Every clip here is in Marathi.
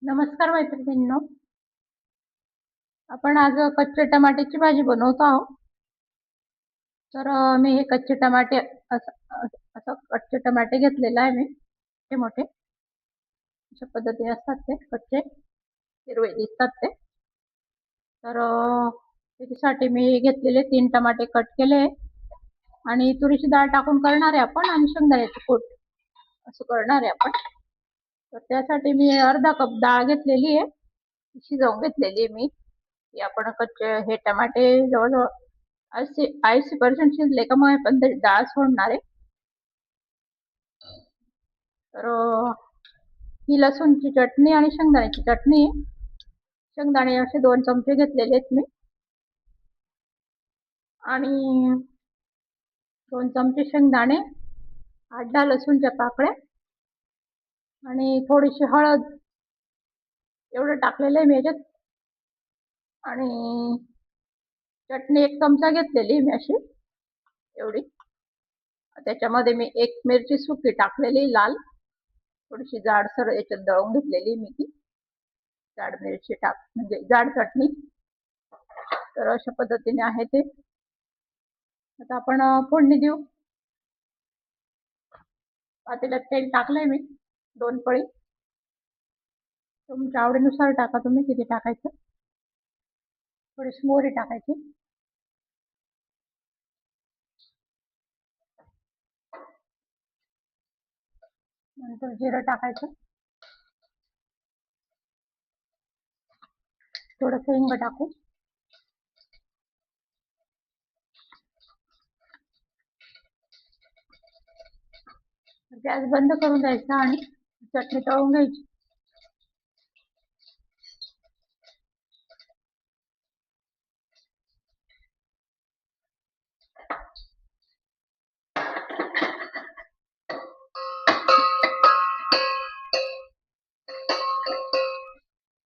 नमस्कार मैत्रिणींनो. आपण आज कच्च्या टमाट्याची भाजी बनवतो आहोत. तर मी हे कच्चे टमाटे असं कच्चे टमाटे घेतलेले आहे. मी मोठे मोठे अशा पद्धतीने असतात, ते कच्चे हिरवे दिसतात ते. तर त्याच्यासाठी मी घेतलेले 3 टमाटे कट केले आणि तुरीची डाळ टाकून करणार आहे आपण, आणि शेंगदाण्याची कूट असं करणार आहे आपण. तर त्यासाठी मी अर्धा कप डाळ घेतलेली आहे, शिजवून घेतलेली आहे मी. की आपण कच्चे हे टमाटे जवळजवळ 80% शिजले का मग आपण डाळ सोडणार आहे. तर ही लसूणची चटणी आणि शेंगदाण्याची चटणी. शेंगदाणे असे 2 चमचे घेतलेले आहेत मी, आणि 2 चमचे शेंगदाणे, 8-10 लसूणच्या पाकळ्या आणि थोडीशी हळद एवढं टाकलेलं आहे मी याच्यात. आणि चटणी 1 चमचा घेतलेली मी अशी एवढी. त्याच्यामध्ये मी 1 मिरची सुकी टाकलेली लाल, थोडीशी जाडसर याच्यात दळून घेतलेली मी ती जाड मिरची म्हणजे जाड चटणी. तर अशा पद्धतीने आहे ते. आता आपण फोडणी देऊ. पातेल्यात तेल टाकलंय मी 2 पळी. तुमच्या आवडीनुसार टाका तुम्ही किती टाकायचं. थोडीशी मोहरी टाकायची, नंतर जिरं टाकायचं, थोडंसं हिंग टाकू, गॅस बंद करून द्यायचा आणि चटणी तळून घ्यायची.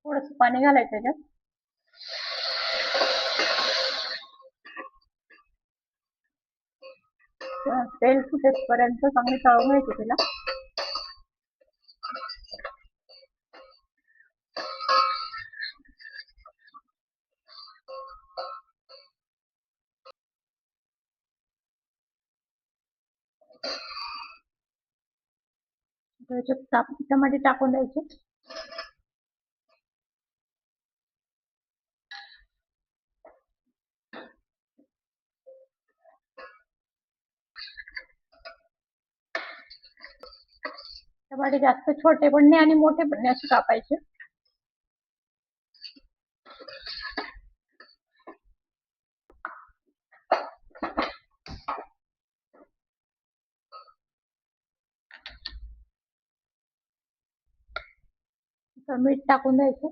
थोडंसं पाणी घालायचं त्याच्यात. तेल सुटेपर्यंत चांगली तळून घ्यायची तिला. त्याच्यात टमाटे टाकून द्यायचे. टमाटे जास्त छोटे पण नाही आणि मोठे पण नाही, असे कापायचे. मीठ टाकून द्यायचं.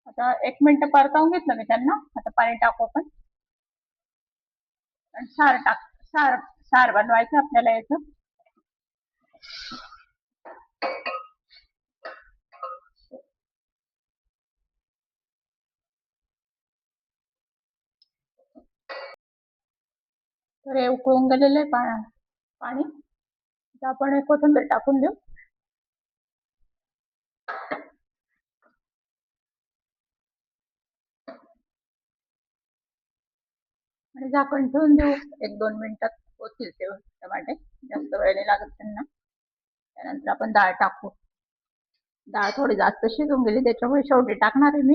आता 1 मिनिट परतावून घेतलं मी त्यांना. आता पाणी टाकू आपण. आणि सार बनवायचं आपल्याला याचं. तर हे उकळून गेलेलं आहे पाणी. आता आपण कोथिंबीर टाकून देऊ. आणि झाकण ठेवून देऊ. 1-2 मिनिटात होतील ते टमाटे, जास्त वेळ नाही लागत त्यांना. त्यानंतर आपण डाळ टाकू. डाळ थोडी जास्त शिजून गेली त्याच्यामुळे शेवटी टाकणार आहे मी.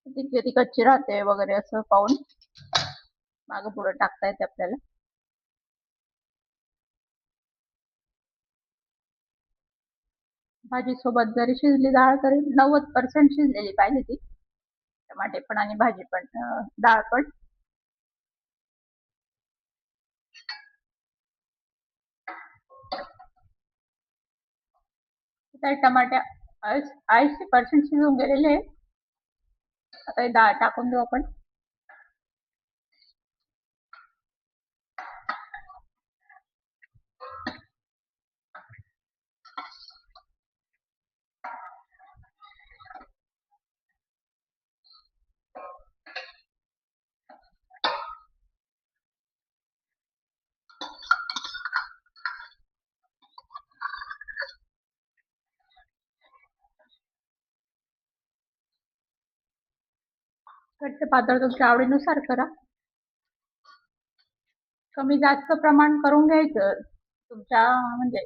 ती कच्ची राहते वगैरे असं पाहून मागं पुढं टाकता येते आपल्याला. भाजी सोबत जरी शिजली डाळ तरी 90% शिजलेली पाहिजे ती, टमाटे पण आणि भाजी पण, डाळ पण. टमाटे 80% शिजून गेलेले. आता ही डाळ टाकून देऊ आपण. घट्ट पातळ तुमच्या आवडीनुसार करा. कमी जास्त प्रमाण करून घ्यायचं. तुमच्या म्हणजे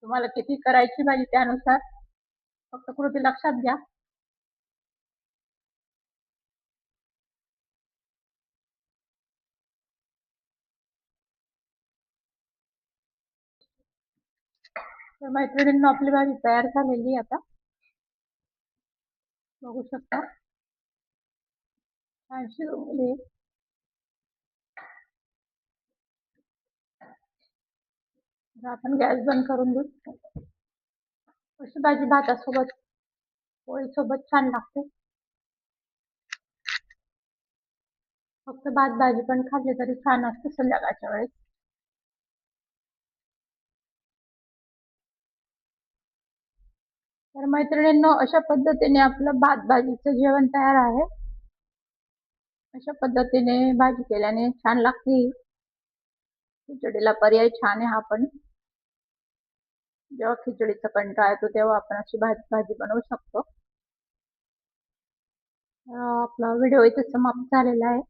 तुम्हाला किती करायची भाजी त्यानुसार फक्त कृती लक्षात घ्या. तर मैत्रिणींनो, आपली भाजी तयार झालेली आता बघू शकता. छान शिजवली. आता आपण गॅस बंद करून देऊ. अशी भाजी भातासोबत पोळीसोबत छान लागते. फक्त भात भाजी पण खाल्ली तरी छान असते संध्याकाळच्या वेळेस. तर मैत्रिणींनो, अशा पद्धतीने आपलं भात भाजीचं जेवण तयार आहे. अशा पद्धतीने भाजी केल्याने छान लागते. खिचडीला पर्याय छान आहे हा पण. जेव्हा खिचडीचा कंटाळा येतो तेव्हा आपण अशी भाजी बनवू शकतो. आपला व्हिडिओ इथे समाप्त झालेला आहे.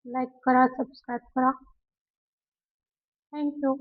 लाईक करा, सबस्क्राईब करा. थँक्यू.